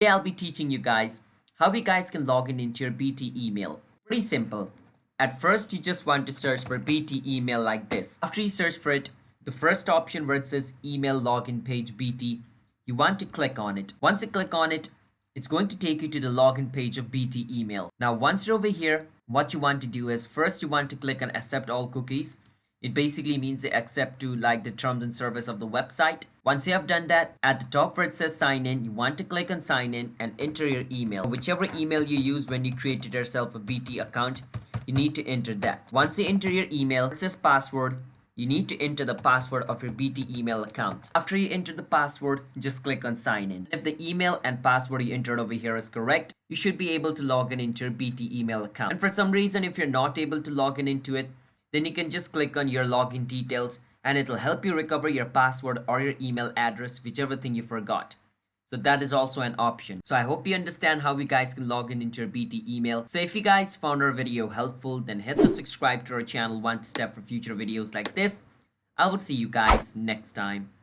Today I'll be teaching you guys how you guys can log in into your BT email. Pretty simple. At first, you just want to search for BT email like this. After you search for it, the first option where it says email login page BT, you want to click on it. Once you click on it, it's going to take you to the login page of BT email. Now, once you're over here, what you want to do is first you want to click on accept all cookies. It basically means they accept to like the terms and service of the website. Once you have done that, at the top where it says sign in, you want to click on sign in and enter your email. Whichever email you used when you created yourself a BT account, you need to enter that. Once you enter your email, it says password. You need to enter the password of your BT email account. After you enter the password, just click on sign in. If the email and password you entered over here is correct, you should be able to log in into your BT email account. And for some reason, if you're not able to log in into it, then you can just click on your login details and it'll help you recover your password or your email address, whichever thing you forgot. So that is also an option. So I hope you understand how you guys can log in into your BT email. So if you guys found our video helpful, then hit the subscribe to our channel one step for future videos like this. I will see you guys next time.